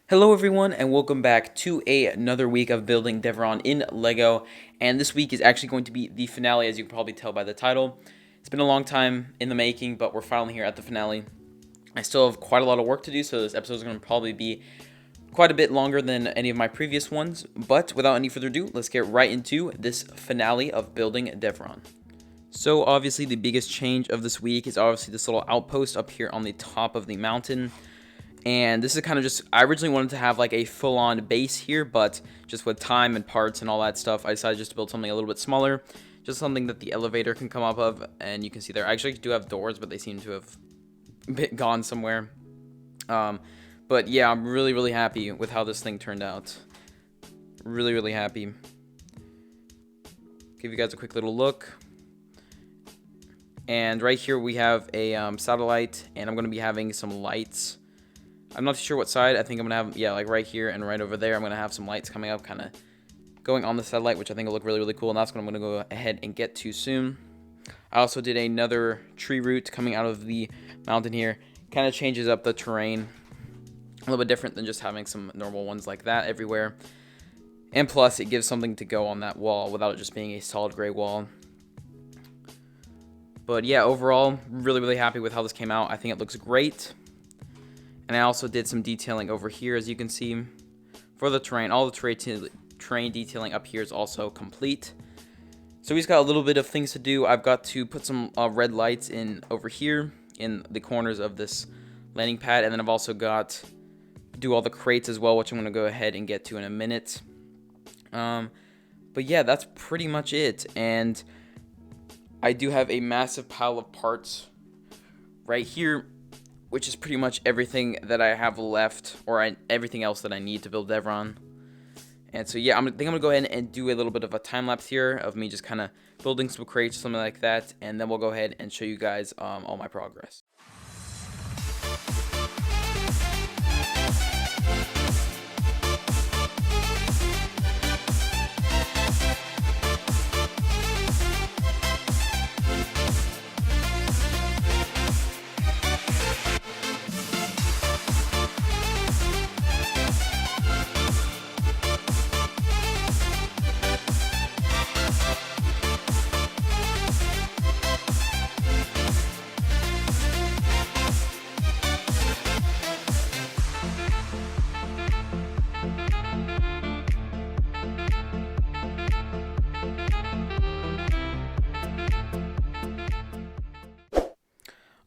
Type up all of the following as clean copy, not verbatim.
Hello everyone and welcome back to another week of building Devaron in LEGO, and this week is actually going to be the finale, as you can probably tell by the title. It's been a long time in the making, but we're finally here at the finale. I still have quite a lot of work to do, so this episode is going to probably be quite a bit longer than any of my previous ones, but without any further ado, let's get right into this finale of building Devaron. So obviously the biggest change of this week is obviously this little outpost up here on the top of the mountain. And this is kind of just, I originally wanted to have like a full-on base here, but just with time and parts and all that stuff, I decided just to build something a little bit smaller, just something that the elevator can come up of. And you can see there, I actually do have doors, but they seem to have gone somewhere. But yeah, I'm really happy with how this thing turned out. Really happy. Give you guys a quick little look. And right here we have a satellite, and I'm going to be having some lights. I'm not too sure what side. I think I'm going to have, yeah, like right here and right over there, I'm going to have some lights coming up, kind of going on the satellite, which I think will look really cool, and that's what I'm going to go ahead and get to soon. I also did another tree root coming out of the mountain here. Kind of changes up the terrain. A little bit different than just having some normal ones like that everywhere. And plus, it gives something to go on that wall without it just being a solid gray wall. But yeah, overall, really happy with how this came out. I think it looks great. And I also did some detailing over here, as you can see, for the terrain. All the terrain detailing up here is also complete. So we just got a little bit of things to do. I've got to put some red lights in over here in the corners of this landing pad. And then I've also got to do all the crates as well, which I'm going to go ahead and get to in a minute. But yeah, that's pretty much it. And I do have a massive pile of parts right here, which is pretty much everything that I have left, or everything else that I need to build Devaron. And so yeah, I think I'm going to go ahead and do a little bit of a time lapse here of me just kind of building some crates or something like that, and then we'll go ahead and show you guys all my progress.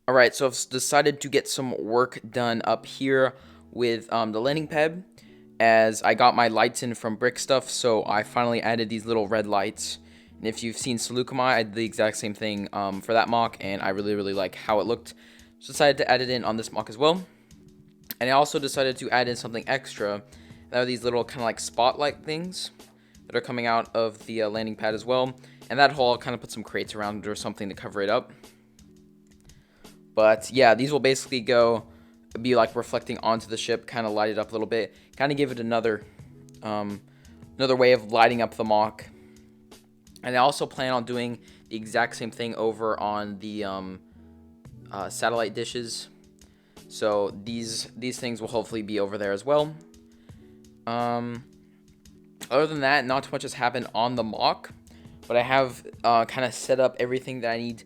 Alright, so I've decided to get some work done up here with the landing pad, as I got my lights in from brick stuff, so I finally added these little red lights. And if you've seen Salukama, I did the exact same thing for that mock, and I really like how it looked. So decided to add it in on this mock as well. And I also decided to add in something extra. That are these little kind of like spotlight things that are coming out of the landing pad as well. And that hole, I'll kind of put some crates around it or something to cover it up. But yeah, these will basically be like reflecting onto the ship, kind of light it up a little bit, kind of give it another way of lighting up the mock. And I also plan on doing the exact same thing over on the satellite dishes. So these things will hopefully be over there as well. Other than that, not too much has happened on the mock, but I have kind of set up everything that I need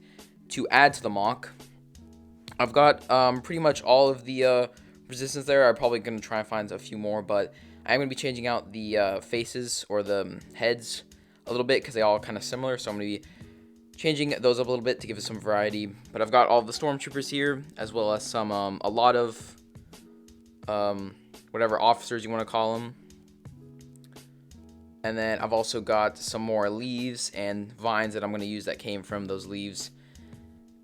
to add to the mock. I've got pretty much all of the resistance there. I'm probably going to try and find a few more, but I'm going to be changing out the faces or the heads a little bit because they all kind of similar. So I'm going to be changing those up a little bit to give it some variety. But I've got all the stormtroopers here, as well as some a lot of whatever officers you want to call them. And then I've also got some more leaves and vines that I'm going to use that came from those leaves.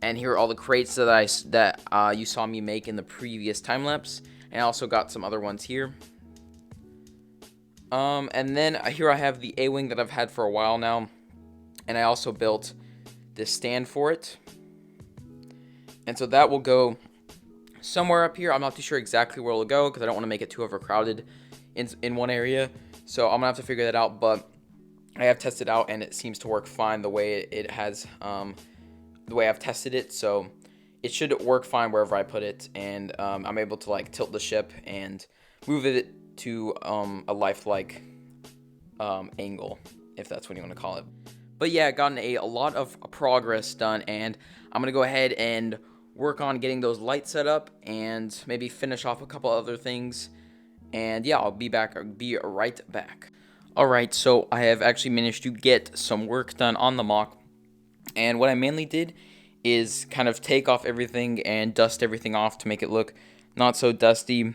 And here are all the crates that you saw me make in the previous time lapse. And I also got some other ones here. And then here I have the A-wing that I've had for a while now. And I also built this stand for it. And so that will go somewhere up here. I'm not too sure exactly where it'll go because I don't want to make it too overcrowded in one area. So I'm going to have to figure that out. But I have tested out and it seems to work fine the way it has the way I've tested it, so it should work fine wherever I put it, and I'm able to like tilt the ship and move it to a lifelike angle, if that's what you want to call it. But yeah, gotten a lot of progress done, and I'm gonna go ahead and work on getting those lights set up and maybe finish off a couple other things. And yeah, I'll be right back. Alright, so I have actually managed to get some work done on the mock, and what I mainly did is kind of take off everything and dust everything off to make it look not so dusty.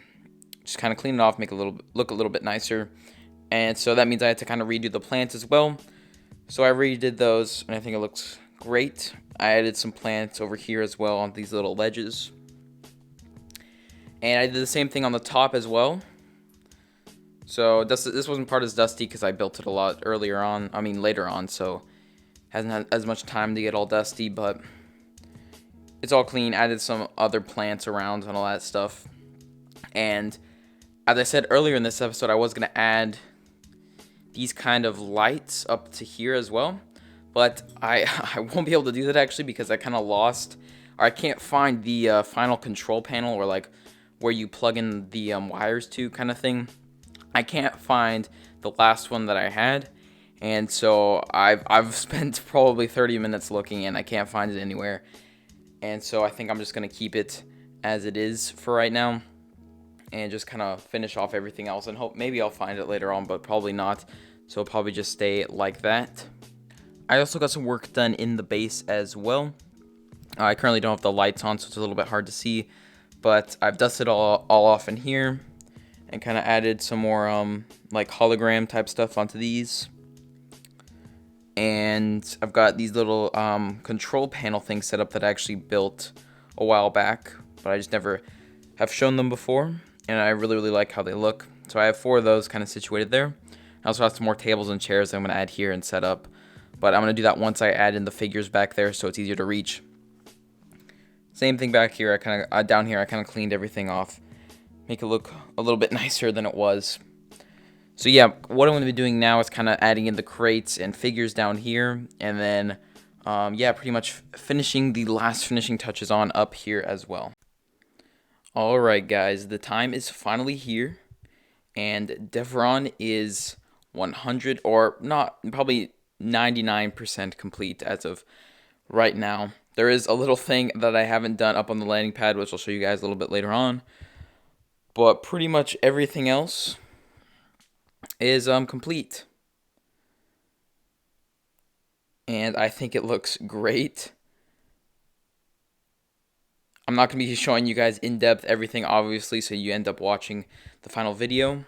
Just kind of clean it off, make it look a little bit nicer. And so that means I had to kind of redo the plants as well. So I redid those, and I think it looks great. I added some plants over here as well on these little ledges. And I did the same thing on the top as well. So this wasn't part as dusty because I built it a lot later on, so hasn't had as much time to get all dusty, but it's all clean. Added some other plants around and all that stuff. And as I said earlier in this episode, I was going to add these kind of lights up to here as well, but I won't be able to do that actually because I kind of lost, or I can't find the final control panel, or like where you plug in the wires to kind of thing. I can't find the last one that I had, and so I've spent probably 30 minutes looking and I can't find it anywhere. And so I think I'm just gonna keep it as it is for right now and just kind of finish off everything else and hope maybe I'll find it later on, but probably not. So it'll probably just stay like that. I also got some work done in the base as well. I currently don't have the lights on, so it's a little bit hard to see, but I've dusted all off in here and kind of added some more like hologram type stuff onto these. And I've got these little control panel things set up that I actually built a while back, but I just never have shown them before, and I really like how they look. So I have 4 of those kind of situated there. I also have some more tables and chairs that I'm going to add here and set up, but I'm going to do that once I add in the figures back there so it's easier to reach. Same thing back here. Down here I kind of cleaned everything off, make it look a little bit nicer than it was. So yeah, what I'm going to be doing now is kind of adding in the crates and figures down here, and then yeah, pretty much finishing the last finishing touches on up here as well. Alright guys, the time is finally here, and Devaron is 100, or not, probably 99% complete as of right now. There is a little thing that I haven't done up on the landing pad, which I'll show you guys a little bit later on, but pretty much everything else is complete. And I think it looks great. I'm not going to be showing you guys in depth everything, obviously, so you end up watching the final video.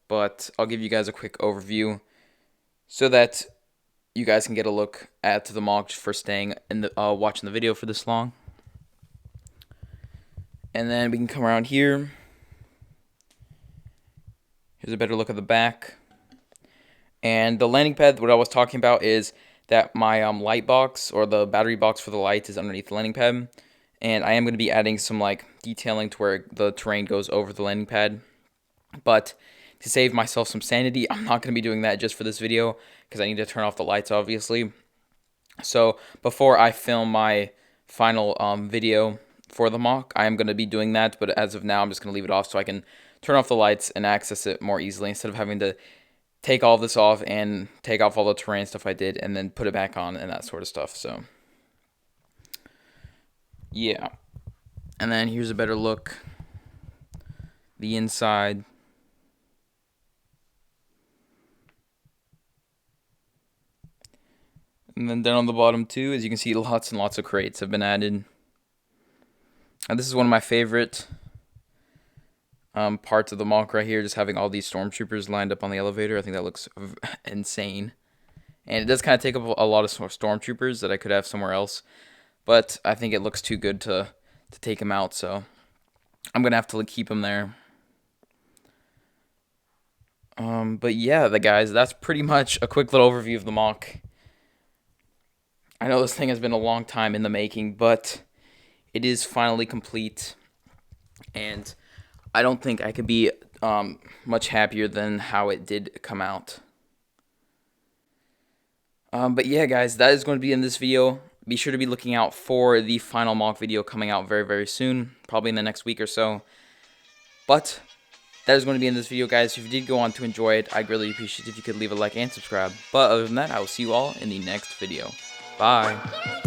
But I'll give you guys a quick overview so that you guys can get a look at the mock for staying in the watching the video for this long. And then we can come around here. Here's a better look at the back. And the landing pad, what I was talking about is that my light box, or the battery box for the light, is underneath the landing pad. And I am going to be adding some like detailing to where the terrain goes over the landing pad. But to save myself some sanity, I'm not going to be doing that just for this video because I need to turn off the lights, obviously. So before I film my final video for the mock, I am going to be doing that. But as of now, I'm just going to leave it off so I can turn off the lights and access it more easily instead of having to take all this off and take off all the terrain stuff I did and then put it back on and that sort of stuff. So yeah. And then here's a better look. The inside. And then down on the bottom too, as you can see, lots and lots of crates have been added. And this is one of my favorite parts of the mock right here, just having all these stormtroopers lined up on the elevator. I think that looks insane. And it does kind of take up a lot of stormtroopers that I could have somewhere else. But I think it looks too good to take them out, so I'm going to have to keep them there. But yeah, guys, that's pretty much a quick little overview of the mock. I know this thing has been a long time in the making, but it is finally complete. And I don't think I could be much happier than how it did come out. But yeah, guys, that is going to be in this video. Be sure to be looking out for the final mock video coming out very, very soon, probably in the next week or so. But that is going to be in this video, guys. If you did go on to enjoy it, I'd really appreciate it if you could leave a like and subscribe. But other than that, I will see you all in the next video. Bye.